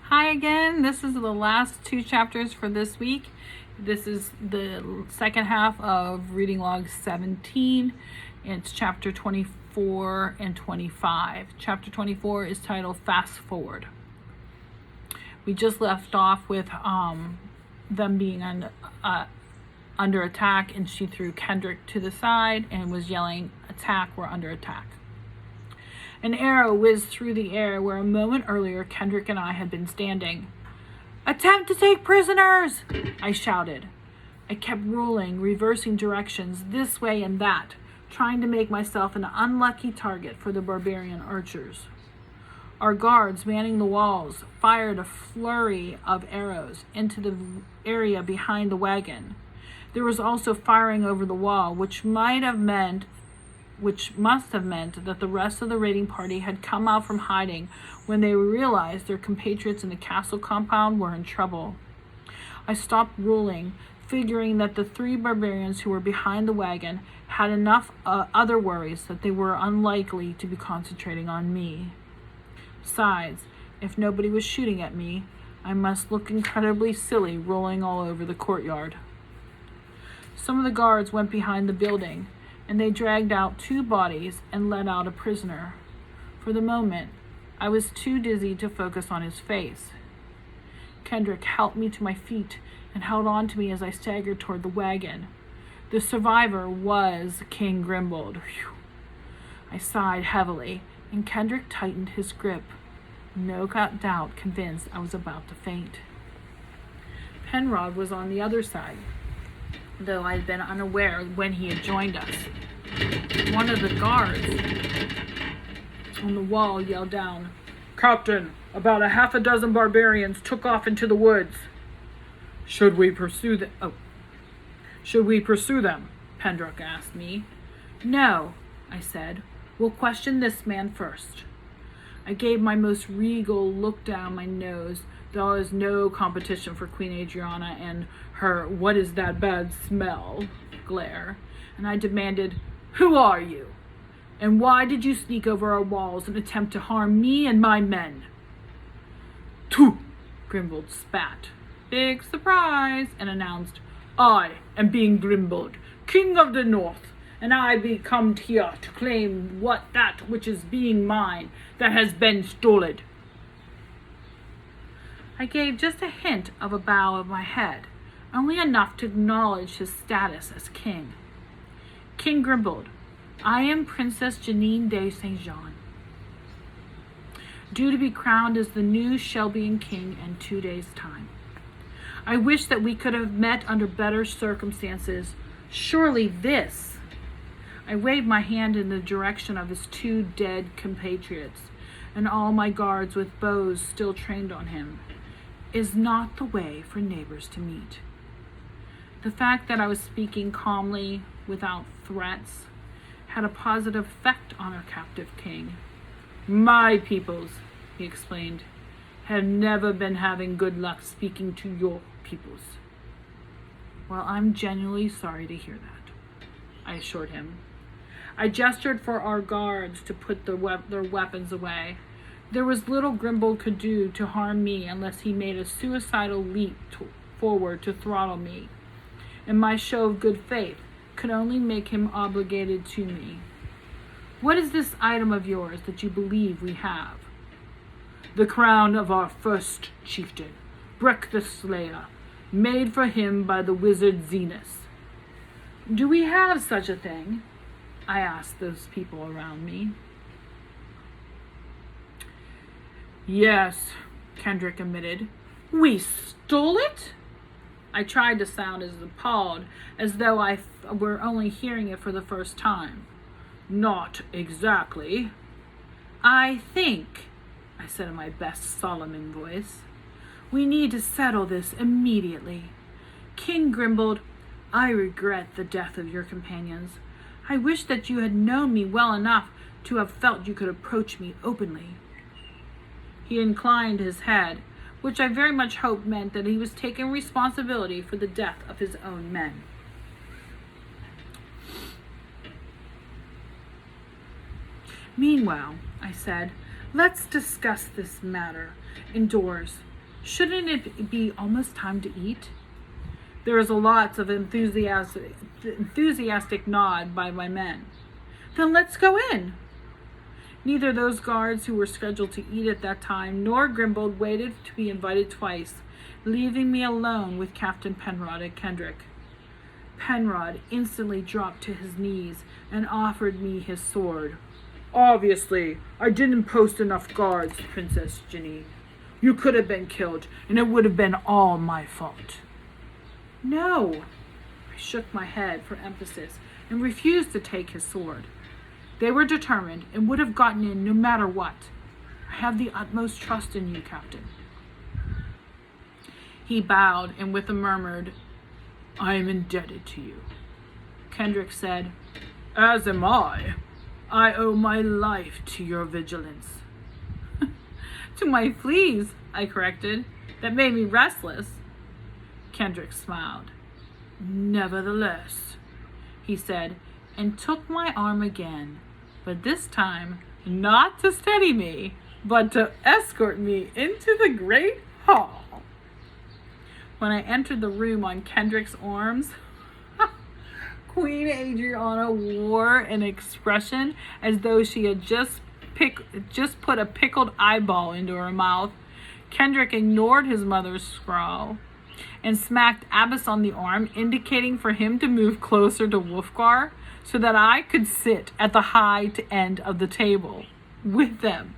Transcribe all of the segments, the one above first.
Hi again. This is the last two chapters for this week. This is the second half of reading log 17. It's chapter 24 and 25. Chapter 24 is titled Fast Forward. We just left off with them being under attack, and she threw Kendrick to the side and was yelling, "Attack, we're under attack." An arrow whizzed through the air where a moment earlier Kendrick and I had been standing. "Attempt to take prisoners!" I shouted. I kept rolling, reversing directions this way and that, trying to make myself an unlucky target for the barbarian archers. Our guards manning the walls fired a flurry of arrows into the area behind the wagon. There was also firing over the wall, which must have meant that the rest of the raiding party had come out from hiding when they realized their compatriots in the castle compound were in trouble. I stopped rolling, figuring that the three barbarians who were behind the wagon had enough other worries that they were unlikely to be concentrating on me. Besides, if nobody was shooting at me, I must look incredibly silly rolling all over the courtyard. Some of the guards went behind the building, and they dragged out two bodies and let out a prisoner. For the moment, I was too dizzy to focus on his face. Kendrick helped me to my feet and held on to me as I staggered toward the wagon. The survivor was King Grimbold. Whew. I sighed heavily, and Kendrick tightened his grip, no doubt convinced I was about to faint. Penrod was on the other side, though I had been unaware when he had joined us. One of the guards on the wall yelled down, "Captain, about a half a dozen barbarians took off into the woods." Should we pursue them? Pendrock asked me. "No," I said. "We'll question this man first." I gave my most regal look down my nose. There was no competition for Queen Adriana and her "what is that bad smell" glare, and I demanded, "Who are you? And why did you sneak over our walls and attempt to harm me and my men?" "Tooh!" Grimbold spat. Big surprise, and announced, "I am being Grimbold, King of the North, and I be come here to claim that which is being mine that has been stolen." I gave just a hint of a bow of my head, only enough to acknowledge his status as king. "King Grimbold, I am Princess Janine de Saint Jean, due to be crowned as the new Shelbian king in 2 days' time. I wish that we could have met under better circumstances. Surely this," I waved my hand in the direction of his two dead compatriots and all my guards with bows still trained on him, "is not the way for neighbors to meet." The fact that I was speaking calmly, without threats, had a positive effect on our captive king. "My peoples," he explained, "have never been having good luck speaking to your peoples." "Well, I'm genuinely sorry to hear that," I assured him. I gestured for our guards to put their weapons away. There was little Grimbold could do to harm me unless he made a suicidal leap forward to throttle me, and my show of good faith could only make him obligated to me. "What is this item of yours that you believe we have?" "The crown of our first chieftain, Breck the Slayer, made for him by the wizard Zenus." "Do we have such a thing?" I asked those people around me. "Yes," Kendrick admitted. "We stole it?" I tried to sound as appalled as though I were only hearing it for the first time. "Not exactly." I think," I said in my best Solomon voice, "we need to settle this immediately. King Grimbold, I regret the death of your companions. I wish that you had known me well enough to have felt you could approach me openly." He inclined his head, which I very much hoped meant that he was taking responsibility for the death of his own men. "Meanwhile," I said, "let's discuss this matter indoors. Shouldn't it be almost time to eat? There was a lot of enthusiastic nod by my men. Then let's go in. Neither those guards who were scheduled to eat at that time nor Grimbold waited to be invited twice, leaving me alone with Captain Penrod and Kendrick. Penrod instantly dropped to his knees and offered me his sword. Obviously, I didn't post enough guards, Princess Ginny. You could have been killed, and it would have been all my fault. No. I shook my head for emphasis and refused to take his sword. They were determined and would have gotten in no matter what. I have the utmost trust in you, Captain. He bowed and with a murmured, I am indebted to you. Kendrick said, As am I. I owe my life to your vigilance. To my fleas, I corrected. That made me restless. Kendrick smiled. Nevertheless, he said, and took my arm again, but this time not to steady me, but to escort me into the great hall. When I entered the room on Kendrick's arms, Queen Adriana wore an expression as though she had just put a pickled eyeball into her mouth. Kendrick ignored his mother's scrawl and smacked Abbas on the arm, indicating for him to move closer to Wolfgar so that I could sit at the high end of the table with them.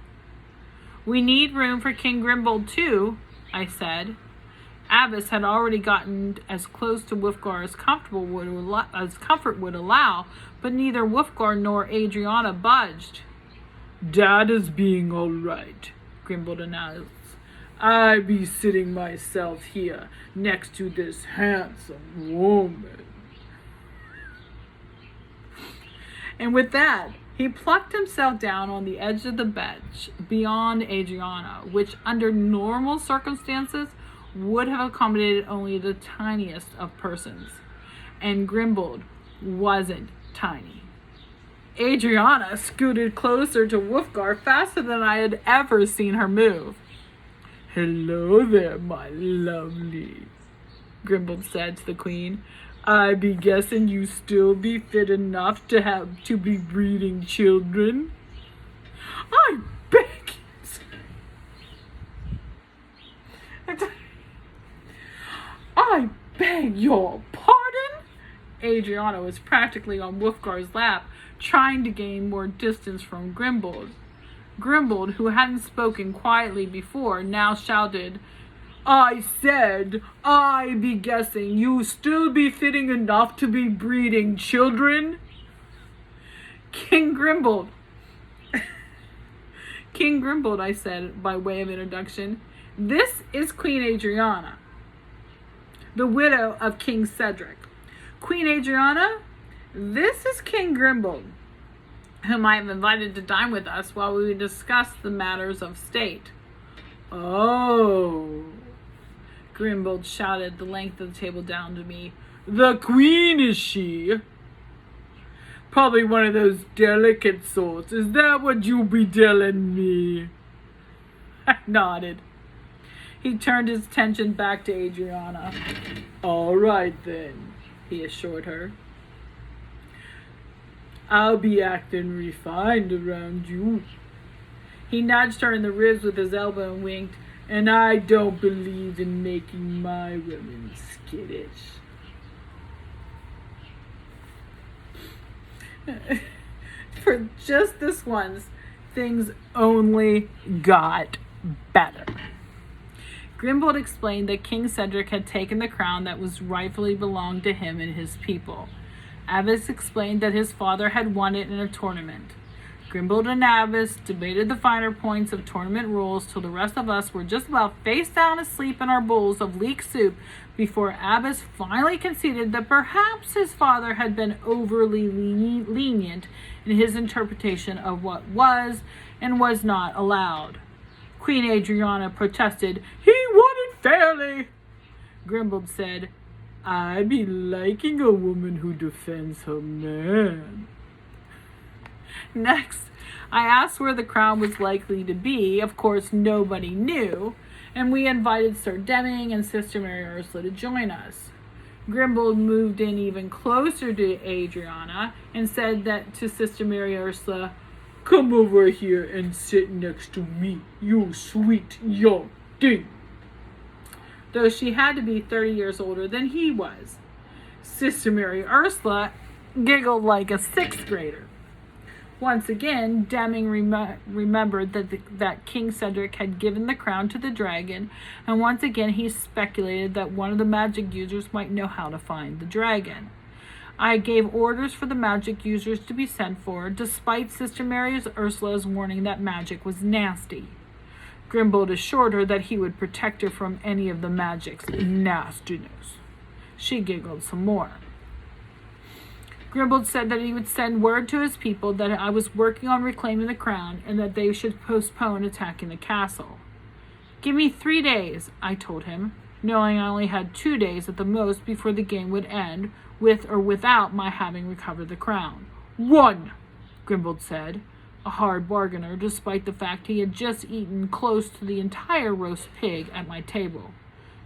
We need room for King Grimbold too, I said. Abbas had already gotten as close to Wolfgar as comfort would allow, but neither Wolfgar nor Adriana budged. Dad is being all right, Grimbold announced. I be sitting myself here next to this handsome woman. And with that, he plucked himself down on the edge of the bench beyond Adriana, which under normal circumstances would have accommodated only the tiniest of persons. And Grimbold wasn't tiny. Adriana scooted closer to Wolfgar faster than I had ever seen her move. Hello there, my lovely, Grimbold said to the Queen. I be guessing you still be fit enough to be breeding children. I beg it. I beg your pardon? Adriana was practically on Wolfgar's lap, trying to gain more distance from Grimbold. Grimbold, who hadn't spoken quietly before, now shouted, I said, I be guessing you still be fitting enough to be breeding children? King Grimbold, I said by way of introduction, this is Queen Adriana, the widow of King Cedric. Queen Adriana, this is King Grimbold, whom I have invited to dine with us while we discuss the matters of state. Oh, Grimbold shouted the length of the table down to me. The Queen, is she? Probably one of those delicate sorts. Is that what you be telling me? I nodded. He turned his attention back to Adriana. All right, then, he assured her. I'll be acting refined around you. He nudged her in the ribs with his elbow and winked. And I don't believe in making my women skittish. For just this once, things only got better. Grimbold explained that King Cedric had taken the crown that was rightfully belonged to him and his people. Abbas explained that his father had won it in a tournament. Grimbold and Abbas debated the finer points of tournament rules till the rest of us were just about face down asleep in our bowls of leek soup before Abbas finally conceded that perhaps his father had been overly lenient in his interpretation of what was and was not allowed. Queen Adriana protested, He won it fairly. Grimbold said, I be liking a woman who defends her man. Next, I asked where the crown was likely to be. Of course, nobody knew. and we invited Sir Deming and Sister Mary Ursula to join us. Grimbold moved in even closer to Adriana and said that to Sister Mary Ursula, "Come over here and sit next to me, you sweet young thing," though she had to be 30 years older than he was. Sister Mary Ursula giggled like a sixth grader. Once again, Deming remembered that King Cedric had given the crown to the dragon, and once again he speculated that one of the magic users might know how to find the dragon. I gave orders for the magic users to be sent for, despite Sister Mary Ursula's warning that magic was nasty. Grimbold assured her that he would protect her from any of the magic's nastiness. She giggled some more. Grimbold said that he would send word to his people that I was working on reclaiming the crown and that they should postpone attacking the castle. "Give me 3 days," I told him, knowing I only had 2 days at the most before the game would end, with or without my having recovered the crown. "1," Grimbold said, a hard bargainer, despite the fact he had just eaten close to the entire roast pig at my table.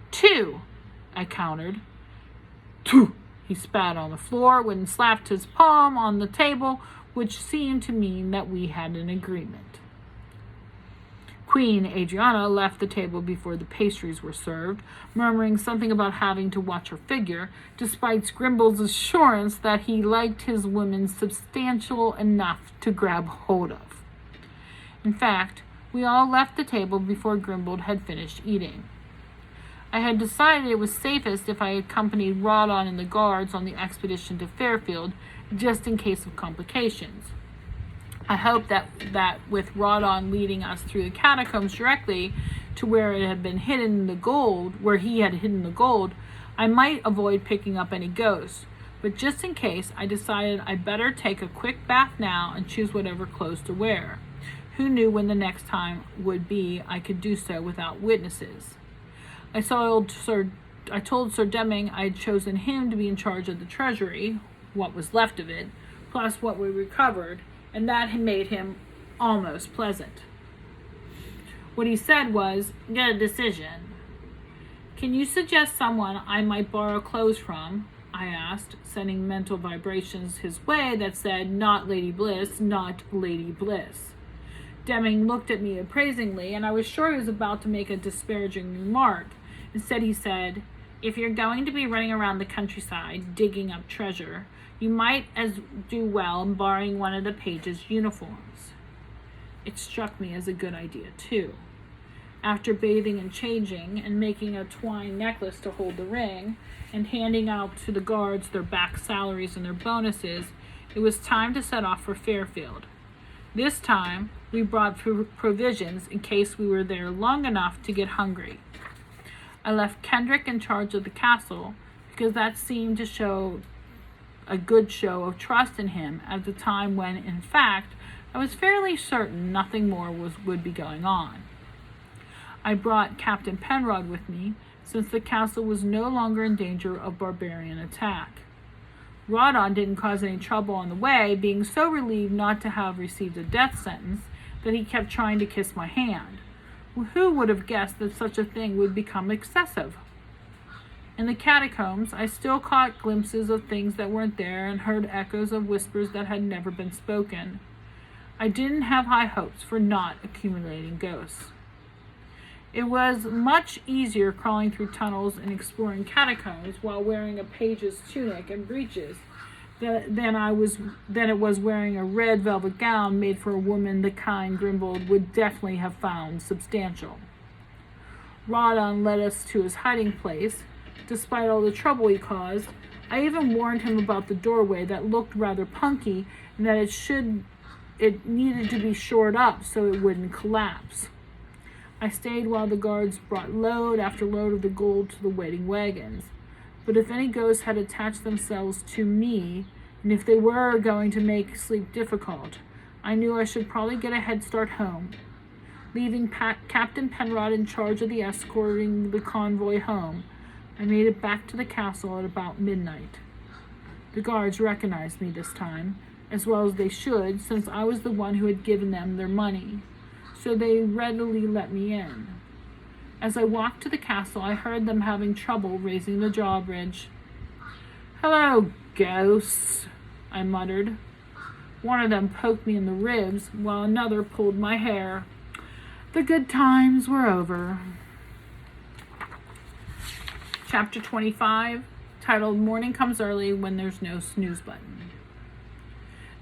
"2," I countered. "2." He spat on the floor and slapped his palm on the table, which seemed to mean that we had an agreement. Queen Adriana left the table before the pastries were served, murmuring something about having to watch her figure, despite Grimbold's assurance that he liked his women substantial enough to grab hold of. In fact, we all left the table before Grimbold had finished eating. I had decided it was safest if I accompanied Rawdon and the guards on the expedition to Fairfield, just in case of complications. I hoped that with Rawdon leading us through the catacombs directly to where it had been hidden the gold, where he had hidden the gold, I might avoid picking up any ghosts. But just in case, I decided I'd better take a quick bath now and choose whatever clothes to wear. Who knew when the next time would be I could do so without witnesses? I told Sir Deming I had chosen him to be in charge of the treasury, what was left of it, plus what we recovered, and that had made him almost pleasant. What he said was, "Get a decision." "Can you suggest someone I might borrow clothes from?" I asked, sending mental vibrations his way that said, "Not Lady Bliss, not Lady Bliss." Deming looked at me appraisingly, and I was sure he was about to make a disparaging remark. Instead, he said, "If you're going to be running around the countryside digging up treasure, you might as do well in borrowing one of the pages' uniforms." It struck me as a good idea, too. After bathing and changing, and making a twine necklace to hold the ring, and handing out to the guards their back salaries and their bonuses, it was time to set off for Fairfield. This time, we brought provisions in case we were there long enough to get hungry. I left Kendrick in charge of the castle because that seemed to show a good show of trust in him at the time when, in fact, I was fairly certain nothing more would be going on. I brought Captain Penrod with me, since the castle was no longer in danger of barbarian attack. Rawdon didn't cause any trouble on the way, being so relieved not to have received a death sentence that he kept trying to kiss my hand. Who would have guessed that such a thing would become excessive? In the catacombs, I still caught glimpses of things that weren't there and heard echoes of whispers that had never been spoken. I didn't have high hopes for not accumulating ghosts. It was much easier crawling through tunnels and exploring catacombs while wearing a page's tunic and breeches than it was wearing a red velvet gown made for a woman the kind Grimbold would definitely have found substantial. Rawdon led us to his hiding place. Despite all the trouble he caused, I even warned him about the doorway that looked rather punky and that it needed to be shored up so it wouldn't collapse. I stayed while the guards brought load after load of the gold to the waiting wagons. But if any ghosts had attached themselves to me, and if they were going to make sleep difficult, I knew I should probably get a head start home. Leaving Captain Penrod in charge of the escorting the convoy home, I made it back to the castle at about midnight. The guards recognized me this time, as well as they should, since I was the one who had given them their money, so they readily let me in. As I walked to the castle, I heard them having trouble raising the drawbridge. "Hello, ghosts," I muttered. One of them poked me in the ribs, while another pulled my hair. The good times were over. Chapter 25, titled Morning Comes Early When There's No Snooze Button.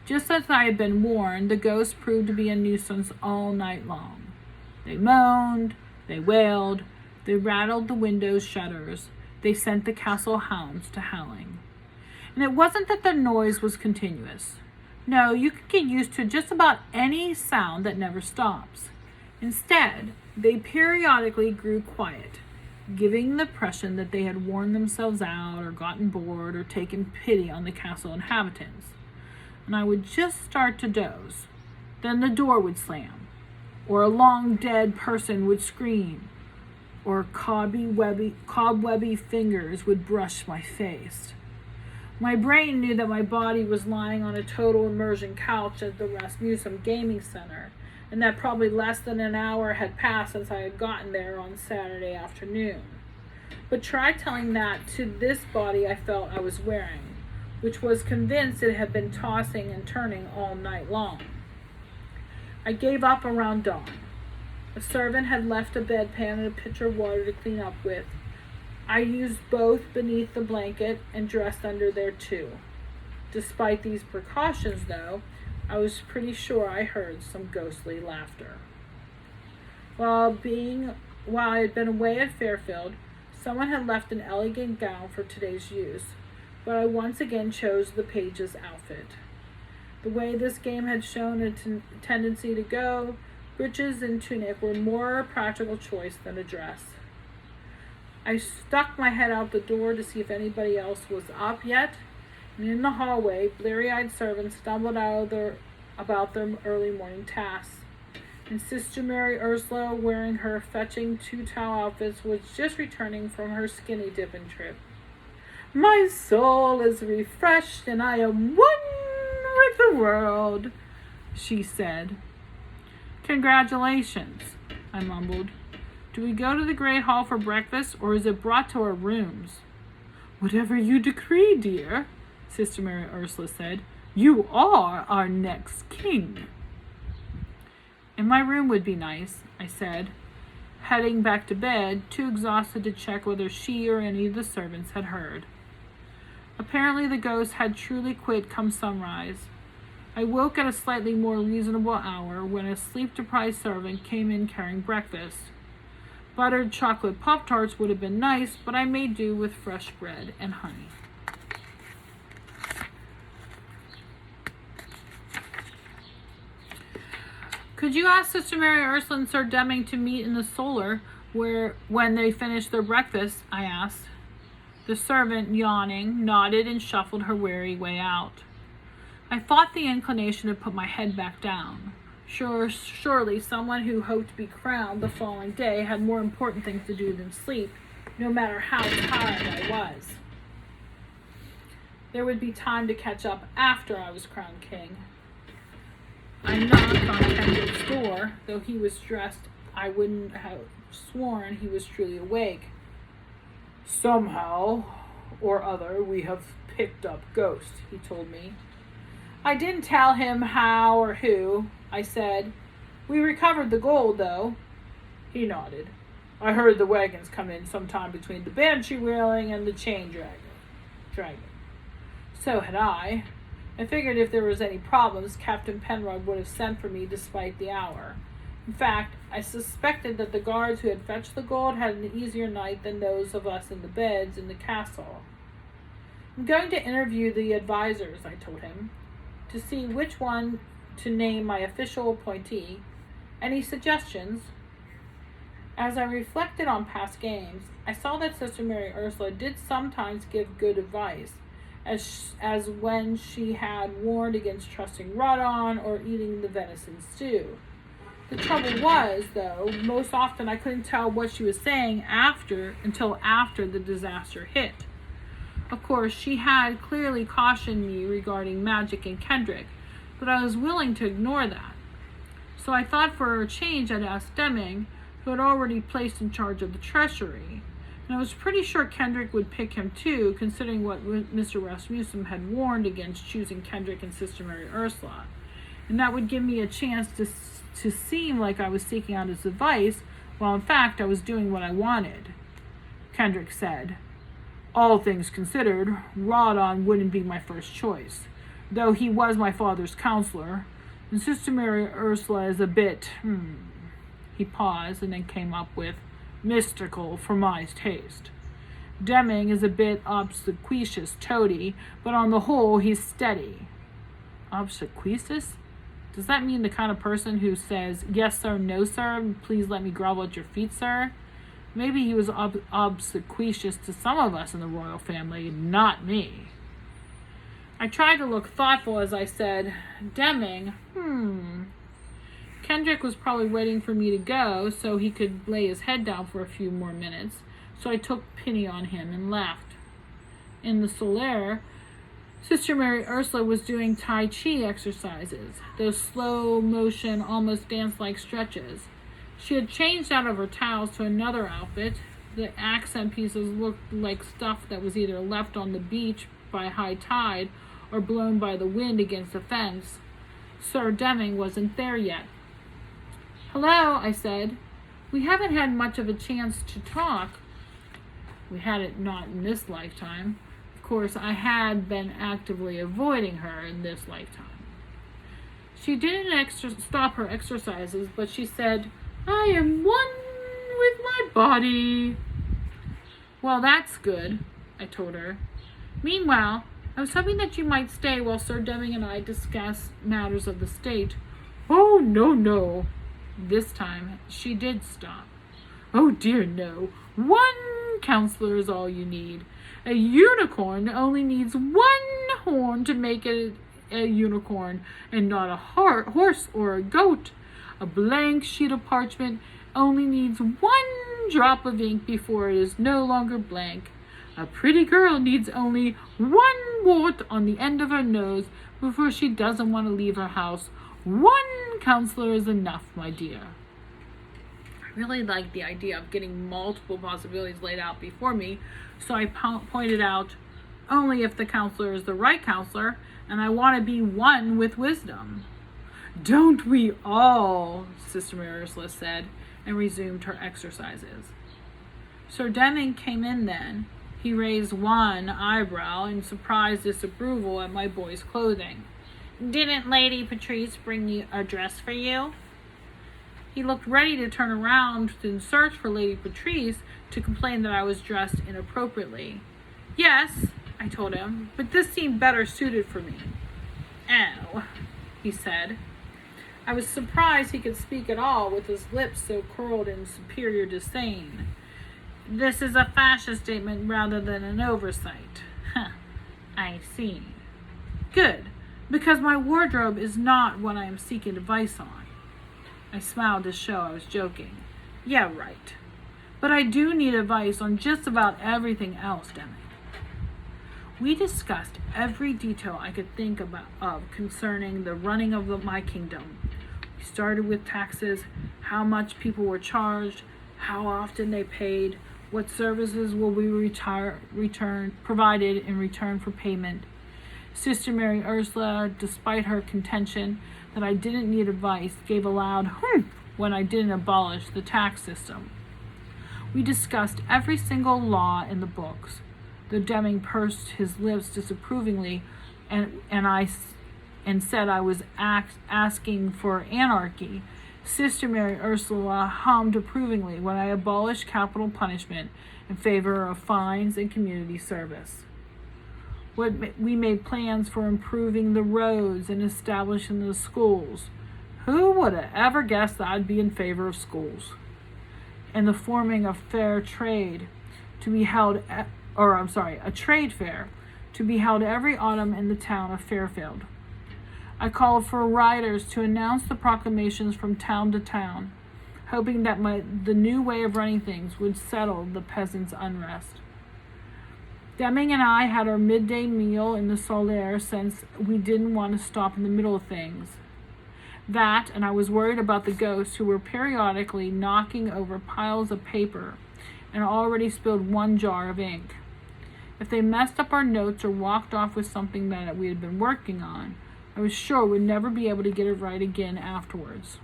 Just as I had been warned, the ghosts proved to be a nuisance all night long. They moaned, they wailed, they rattled the windows' shutters, they sent the castle hounds to howling. And it wasn't that the noise was continuous. No, you could get used to just about any sound that never stops. Instead, they periodically grew quiet, giving the impression that they had worn themselves out or gotten bored or taken pity on the castle inhabitants. And I would just start to doze. Then the door would slam, or a long dead person would scream, or cobwebby fingers would brush my face. My brain knew that my body was lying on a total immersion couch at the Rasmussen Gaming Center, and that probably less than an hour had passed since I had gotten there on Saturday afternoon. But try telling that to this body I felt I was wearing, which was convinced it had been tossing and turning all night long. I gave up around dawn. A servant had left a bedpan and a pitcher of water to clean up with. I used both beneath the blanket and dressed under there too. Despite these precautions, though, I was pretty sure I heard some ghostly laughter. While I had been away at Fairfield, someone had left an elegant gown for today's use, but I once again chose the page's outfit. The way this game had shown a tendency to go, breeches and tunic were more a practical choice than a dress. I stuck my head out the door to see if anybody else was up yet, and in the hallway, bleary-eyed servants stumbled about their early morning tasks. And Sister Mary Ursula, wearing her fetching two-towel outfits, was just returning from her skinny dipping trip. "My soul is refreshed, and I am one with the world," she said. "Congratulations," I mumbled. "Do we go to the Great Hall for breakfast, or is it brought to our rooms?" "Whatever you decree, dear," Sister Mary Ursula said. "You are our next king." "In my room would be nice," I said, heading back to bed, too exhausted to check whether she or any of the servants had heard. Apparently the ghost had truly quit come sunrise. I woke at a slightly more reasonable hour when a sleep-deprived servant came in carrying breakfast. Buttered chocolate Pop-Tarts would have been nice, but I made do with fresh bread and honey. "Could you ask Sister Mary Ursula and Sir Deming to meet in the Solar when they finish their breakfast?" I asked. The servant, yawning, nodded and shuffled her weary way out. I fought the inclination to put my head back down. Surely someone who hoped to be crowned the following day had more important things to do than sleep, no matter how tired I was. There would be time to catch up after I was crowned king. I knocked on Kendrick's door. Though he was dressed, I wouldn't have sworn he was truly awake. "Somehow or other we have picked up Ghost," he told me. I didn't tell him how or who. I said, "We recovered the gold, though." He nodded. "I heard the wagons come in sometime between the Banshee whaling and the chain dragon. So had I. I figured if there was any problems, Captain Penrod would have sent for me despite the hour. In fact, I suspected that the guards who had fetched the gold had an easier night than those of us in the beds in the castle. "I'm going to interview the advisors," I told him, "to see which one to name my official appointee. Any suggestions?" As I reflected on past games, I saw that Sister Mary Ursula did sometimes give good advice, as when she had warned against trusting Rodon or eating the venison stew. The trouble was, though, most often I couldn't tell what she was saying until after the disaster hit. Of course, she had clearly cautioned me regarding magic and Kendrick, but I was willing to ignore that. So I thought for a change I'd ask Deming, who who had already placed in charge of the treasury, and I was pretty sure Kendrick would pick him too, considering what Mr. Rasmussen had warned against choosing Kendrick and Sister Mary Ursula, and that would give me a chance to seem like I was seeking out his advice, while in fact I was doing what I wanted. Kendrick said, "All things considered, Rawdon wouldn't be my first choice, though he was my father's counselor, and Sister Mary Ursula is a bit, He paused and then came up with, mystical for my taste. Deming is a bit obsequious toady, but on the whole he's steady." Obsequious? Does that mean the kind of person who says, "Yes, sir, no, sir, please let me grovel at your feet, sir"? Maybe he was obsequious to some of us in the royal family, not me. I tried to look thoughtful as I said, "Deming, Kendrick was probably waiting for me to go so he could lay his head down for a few more minutes, so I took pity on him and left. In the solaire, Sister Mary Ursula was doing Tai Chi exercises, those slow-motion, almost dance-like stretches. She had changed out of her towels to another outfit. The accent pieces looked like stuff that was either left on the beach by high tide or blown by the wind against the fence. Sir Deming wasn't there yet. "Hello," I said. "We haven't had much of a chance to talk." We had it not in this lifetime. Of course, I had been actively avoiding her in this lifetime. She didn't stop her exercises, but she said, "I am one with my body." "Well, that's good," I told her. "Meanwhile, I was hoping that you might stay while Sir Deming and I discuss matters of the state." "Oh, no." This time, she did stop. "Oh dear, no. One counselor is all you need. A unicorn only needs one horn to make it a unicorn, and not a horse or a goat. A blank sheet of parchment only needs one drop of ink before it is no longer blank. A pretty girl needs only one wart on the end of her nose before she doesn't want to leave her house. One counselor is enough, my dear." I really like the idea of getting multiple possibilities laid out before me, so I pointed out, only if the counselor is the right counselor, and I want to be one with wisdom. "Don't we all?" Sister Mary Ursula said, and resumed her exercises. Sir Deming came in then. He raised one eyebrow in surprised disapproval at my boy's clothing. "Didn't Lady Patrice bring you a dress for you?" He looked ready to turn around and search for Lady Patrice to complain that I was dressed inappropriately. "Yes," I told him, "but this seemed better suited for me." "Oh," he said. I was surprised he could speak at all with his lips so curled in superior disdain. "This is a fashion statement rather than an oversight." "I see." "Good, because my wardrobe is not what I am seeking advice on." I smiled to show I was joking. "Yeah, right. But I do need advice on just about everything else, Deming." We discussed every detail I could think of concerning the running of my kingdom. We started with taxes, how much people were charged, how often they paid, what services will be provided in return for payment. Sister Mary Ursula, despite her contention that I didn't need advice, gave a loud when I didn't abolish the tax system. We discussed every single law in the books. Though Deming pursed his lips disapprovingly and said I was asking for anarchy, Sister Mary Ursula hummed approvingly when I abolished capital punishment in favor of fines and community service. We made plans for improving the roads and establishing the schools. Who would have ever guessed that I'd be in favor of schools? And the forming of fair trade to be held, a trade fair to be held every autumn in the town of Fairfield. I called for riders to announce the proclamations from town to town, hoping that the new way of running things would settle the peasants' unrest. Deming and I had our midday meal in the solaire since we didn't want to stop in the middle of things. That, and I was worried about the ghosts who were periodically knocking over piles of paper and already spilled 1 jar of ink. If they messed up our notes or walked off with something that we had been working on, I was sure we'd never be able to get it right again afterwards.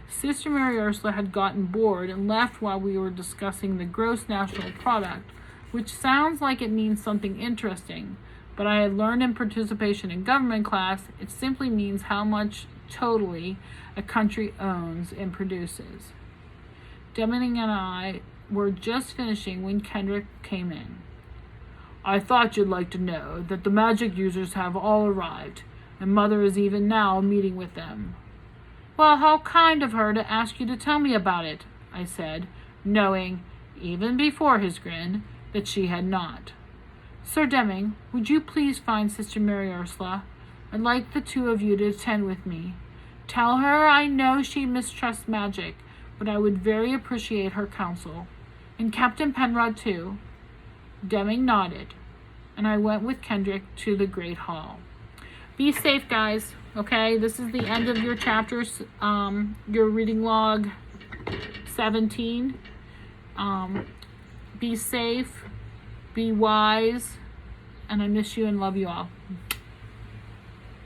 Sister Mary Ursula had gotten bored and left while we were discussing the gross national product, which sounds like it means something interesting, but I had learned in participation in government class, it simply means how much totally a country owns and produces. Deming and I were just finishing when Kendrick came in. I thought you'd like to know that the magic users have all arrived, and Mother is even now meeting with them. Well, how kind of her to ask you to tell me about it, I said, knowing, even before his grin, that she had not. Sir Deming, would you please find Sister Mary Ursula? I'd like the 2 of you to attend with me. Tell her I know she mistrusts magic, but I would very appreciate her counsel. And Captain Penrod, too. Deming nodded, and I went with Kendrick to the Great Hall. Be safe, guys, okay? This is the end of your chapters, your reading log 17. Be safe, be wise, and I miss you and love you all.